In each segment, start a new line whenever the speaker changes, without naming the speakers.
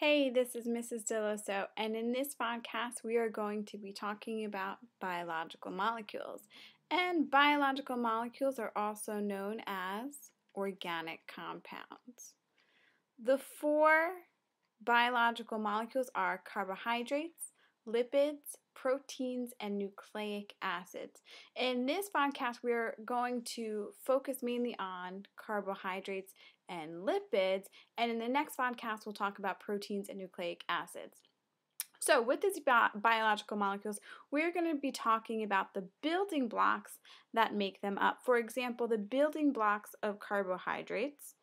Hey, this is Mrs. Dellosso, and in this podcast, we are going to be talking about biological molecules. And biological molecules are also known as organic compounds. The four biological molecules are carbohydrates, lipids, proteins, and nucleic acids. In this podcast, we're going to focus mainly on carbohydrates and lipids, and in the next podcast, we'll talk about proteins and nucleic acids. So, with these biological molecules, we're going to be talking about the building blocks that make them up. For example, the building blocks of carbohydrates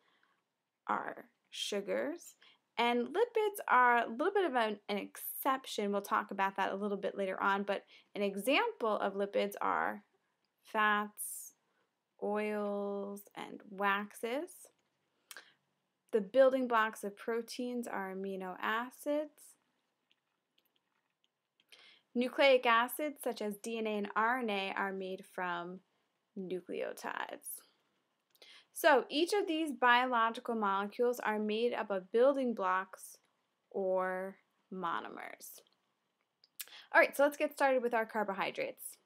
are sugars, and lipids are a little bit of an exception. We'll talk about that a little bit later on, but an example of lipids are fats, oils, and waxes. The building blocks of proteins are amino acids. Nucleic acids, such as DNA and RNA, are made from nucleotides. So each of these biological molecules are made up of building blocks or monomers. All right, so let's get started with our carbohydrates.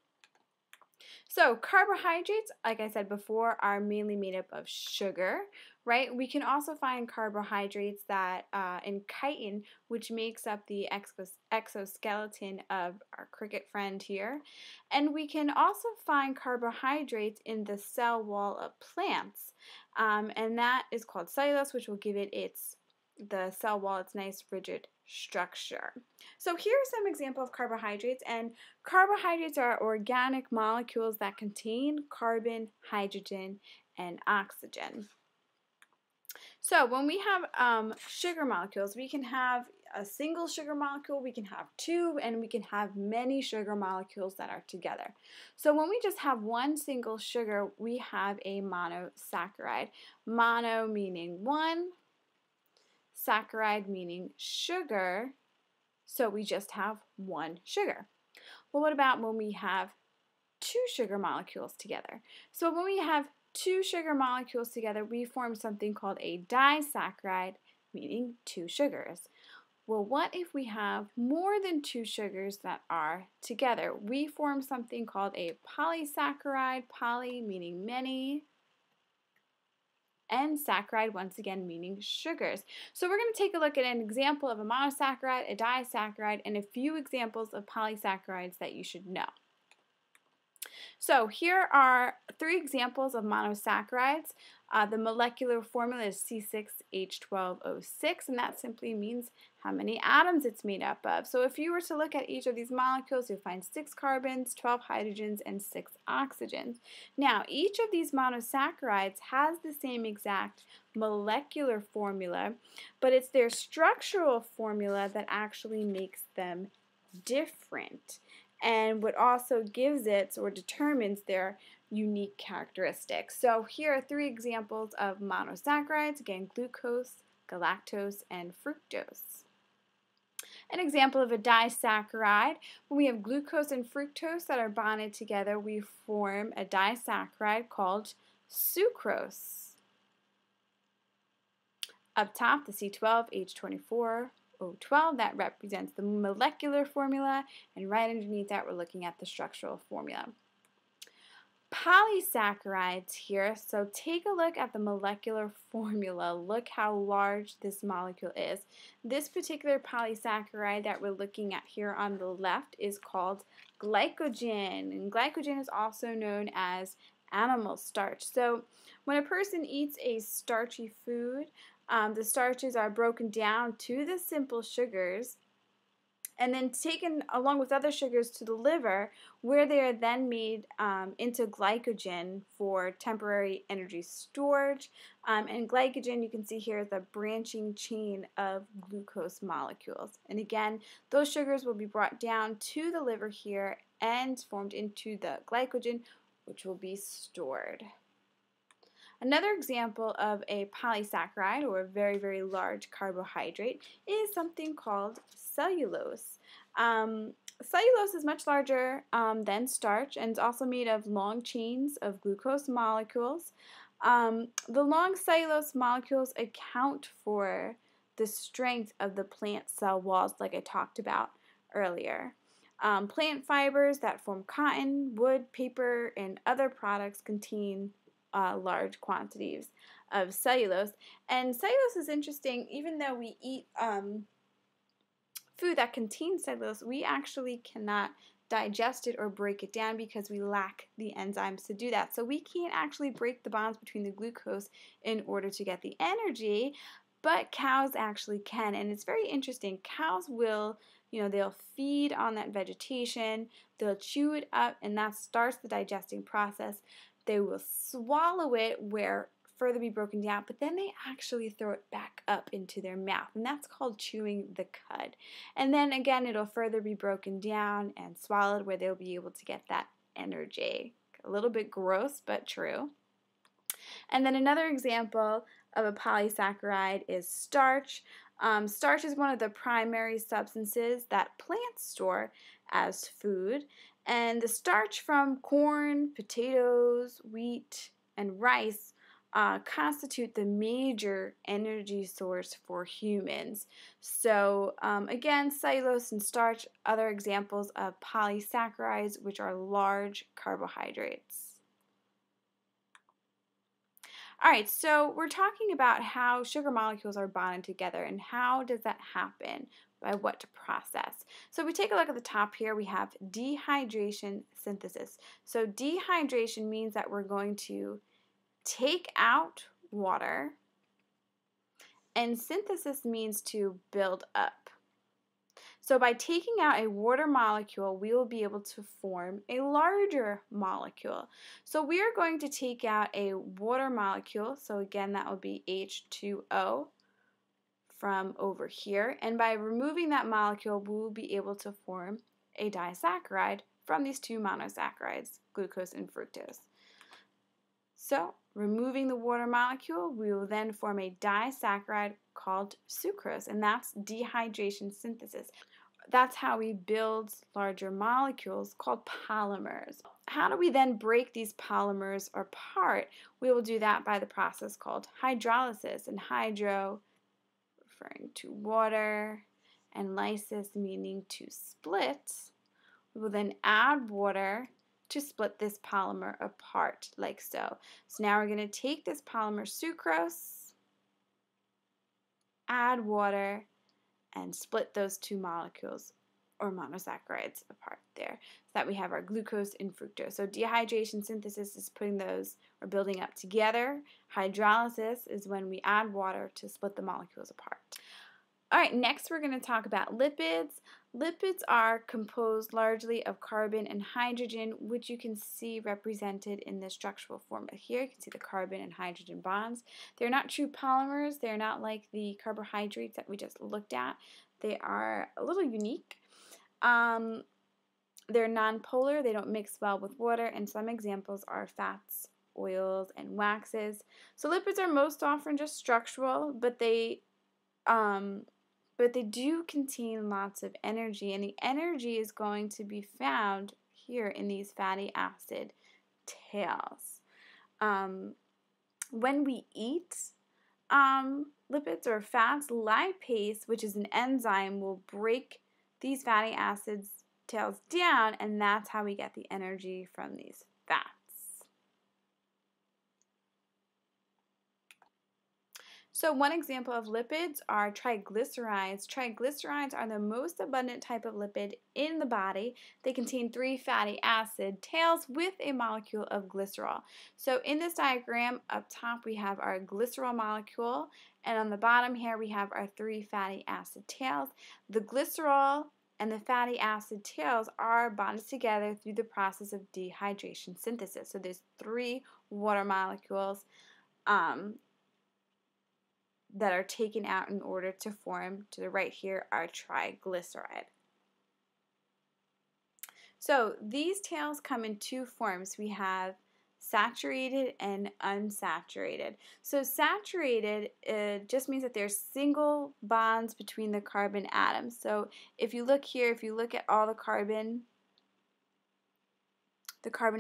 So carbohydrates, like I said before, are mainly made up of sugar, right? We can also find carbohydrates that in chitin, which makes up the exoskeleton of our cricket friend here. And we can also find carbohydrates in the cell wall of plants, and that is called cellulose, which will give it the cell wall its nice rigid structure. So here are some examples of carbohydrates, and carbohydrates are organic molecules that contain carbon, hydrogen, and oxygen. So when we have sugar molecules, we can have a single sugar molecule, we can have two, and we can have many sugar molecules that are together. So when we just have one single sugar, we have a monosaccharide. Mono meaning one, saccharide meaning sugar, so we just have one sugar. Well, what about when we have two sugar molecules together? So when we have two sugar molecules together, we form something called a disaccharide, meaning two sugars. Well, what if we have more than two sugars that are together? We form something called a polysaccharide, poly meaning many, and saccharide, once again, meaning sugars. So we're going to take a look at an example of a monosaccharide, a disaccharide, and a few examples of polysaccharides that you should know. So here are three examples of monosaccharides. The molecular formula is C6H12O6, and that simply means how many atoms it's made up of. So if you were to look at each of these molecules, you'll find 6 carbons, 12 hydrogens, and 6 oxygens. Now, each of these monosaccharides has the same exact molecular formula, but it's their structural formula that actually makes them different, and what also gives it or determines their unique characteristics. So here are three examples of monosaccharides, again, glucose, galactose, and fructose. An example of a disaccharide, when we have glucose and fructose that are bonded together, we form a disaccharide called sucrose. Up top, the C12H24 O12, that represents the molecular formula, and right underneath that we're looking at the structural formula. Polysaccharides here, so take a look at the molecular formula. Look how large this molecule is. This particular polysaccharide that we're looking at here on the left is called glycogen, and glycogen is also known as animal starch. So when a person eats a starchy food, the starches are broken down to the simple sugars and then taken along with other sugars to the liver, where they are then made into glycogen for temporary energy storage. And glycogen, you can see here, is the branching chain of glucose molecules. And again, those sugars will be brought down to the liver here and formed into the glycogen, which will be stored. Another example of a polysaccharide, or a very, very large carbohydrate, is something called cellulose. Cellulose is much larger than starch, and is also made of long chains of glucose molecules. The long cellulose molecules account for the strength of the plant cell walls like I talked about earlier. Plant fibers that form cotton, wood, paper, and other products contain large quantities of cellulose. And cellulose is interesting. Even though we eat food that contains cellulose, we actually cannot digest it or break it down because we lack the enzymes to do that. So we can't actually break the bonds between the glucose in order to get the energy, but cows actually can. And it's very interesting. Cows will, they'll feed on that vegetation, they'll chew it up, and that starts the digesting process. They will swallow it where further be broken down, but then they actually throw it back up into their mouth, and that's called chewing the cud. And then again, it'll further be broken down and swallowed where they'll be able to get that energy. A little bit gross, but true. And then another example of a polysaccharide is starch. Starch is one of the primary substances that plants store as food, and the starch from corn, potatoes, wheat, and rice constitute the major energy source for humans. So again, cellulose and starch, other examples of polysaccharides, which are large carbohydrates. All right, so we're talking about how sugar molecules are bonded together, and how does that happen? By what process? So we take a look at the top here, we have dehydration synthesis. So dehydration means that we're going to take out water, and synthesis means to build up. So by taking out a water molecule, we will be able to form a larger molecule. So we are going to take out a water molecule, so again that will be H2O from over here, and by removing that molecule, we will be able to form a disaccharide from these two monosaccharides, glucose and fructose. So, removing the water molecule, we will then form a disaccharide called sucrose, and that's dehydration synthesis. That's how we build larger molecules called polymers. How do we then break these polymers apart? We will do that by the process called hydrolysis, and hydro referring to water, and lysis meaning to split. We will then add water to split this polymer apart like so. So now we're going to take this polymer sucrose, add water, and split those two molecules or monosaccharides apart there, so that we have our glucose and fructose. So dehydration synthesis is putting those or building up together. Hydrolysis is when we add water to split the molecules apart. All right, next we're going to talk about lipids. Lipids are composed largely of carbon and hydrogen, which you can see represented in the structural formula here. You can see the carbon and hydrogen bonds. They're not true polymers. They're not like the carbohydrates that we just looked at. They are a little unique. They're nonpolar. They don't mix well with water, and some examples are fats, oils, and waxes. So lipids are most often just structural, but they do contain lots of energy, and the energy is going to be found here in these fatty acid tails. When we eat lipids or fats, lipase, which is an enzyme, will break these fatty acids tails down, and that's how we get the energy from these fats. So one example of lipids are triglycerides. Triglycerides are the most abundant type of lipid in the body. They contain 3 fatty acid tails with a molecule of glycerol. So in this diagram, up top we have our glycerol molecule, and on the bottom here we have our 3 fatty acid tails. The glycerol and the fatty acid tails are bonded together through the process of dehydration synthesis. So there's 3 water molecules that are taken out in order to form, to the right here, our triglyceride. So these tails come in 2 forms. We have saturated and unsaturated. So saturated just means that there's single bonds between the carbon atoms. So if you look here, if you look at all the carbon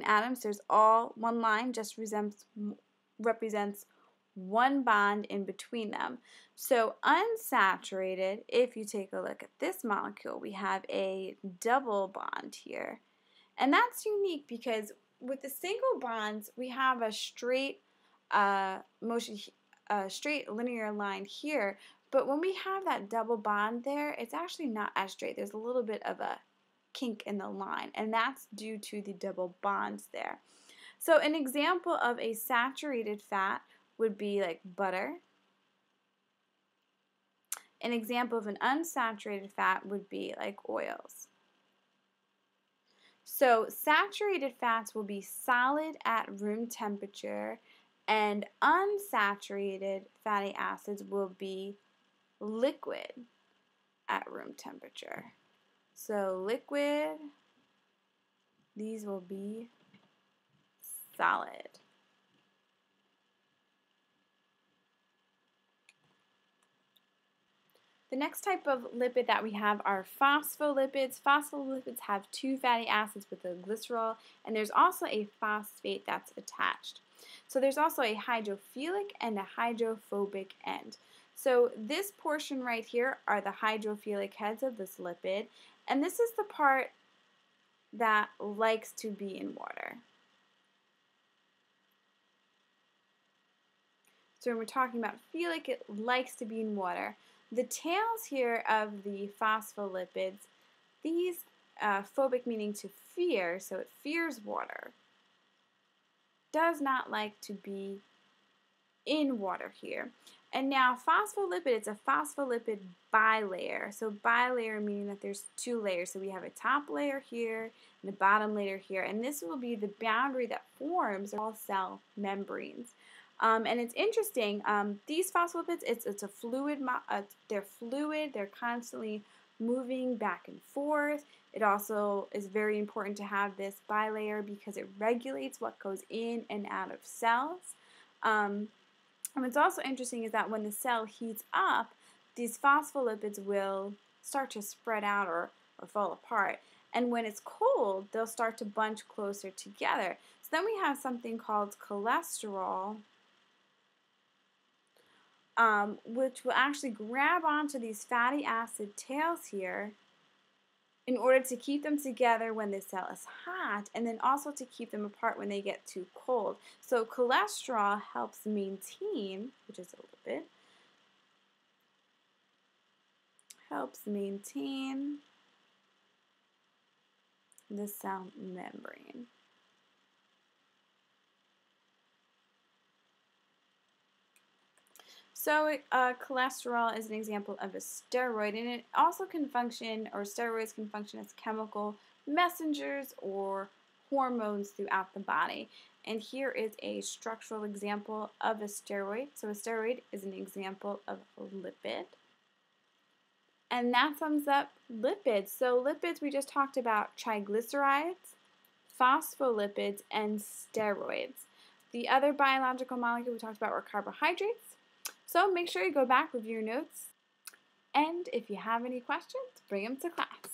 atoms, there's all one line just represents one bond in between them. So unsaturated, if you take a look at this molecule, we have a double bond here. And that's unique because with the single bonds, we have a straight straight linear line here. But when we have that double bond there, it's actually not as straight. There's a little bit of a kink in the line, and that's due to the double bonds there. So an example of a saturated fat would be like butter. An example of an unsaturated fat would be like oils. So saturated fats will be solid at room temperature, and unsaturated fatty acids will be liquid at room temperature. So liquid, these will be solid. The next type of lipid that we have are phospholipids. Phospholipids have two fatty acids with a glycerol, and there's also a phosphate that's attached. So there's also a hydrophilic and a hydrophobic end. So this portion right here are the hydrophilic heads of this lipid, and this is the part that likes to be in water. So when we're talking about philic, it likes to be in water. The tails here of the phospholipids, these phobic meaning to fear, so it fears water, does not like to be in water here. And now phospholipid, it's a phospholipid bilayer. So bilayer meaning that there's two layers. So we have a top layer here and a bottom layer here. And this will be the boundary that forms all cell membranes. And it's interesting, these phospholipids, it's a fluid, they're fluid, they're constantly moving back and forth. It also is very important to have this bilayer because it regulates what goes in and out of cells. And what's also interesting is that when the cell heats up, these phospholipids will start to spread out or fall apart. And when it's cold, they'll start to bunch closer together. So then we have something called cholesterol, which will actually grab onto these fatty acid tails here in order to keep them together when the cell is hot, and then also to keep them apart when they get too cold. So cholesterol helps maintain, which is a little bit, helps maintain the cell membrane. So cholesterol is an example of a steroid, and it also can function, or steroids can function as chemical messengers or hormones throughout the body. And here is a structural example of a steroid. So a steroid is an example of a lipid. And that sums up lipids. So lipids, we just talked about triglycerides, phospholipids, and steroids. The other biological molecule we talked about were carbohydrates. So make sure you go back, review your notes, and if you have any questions, bring them to class.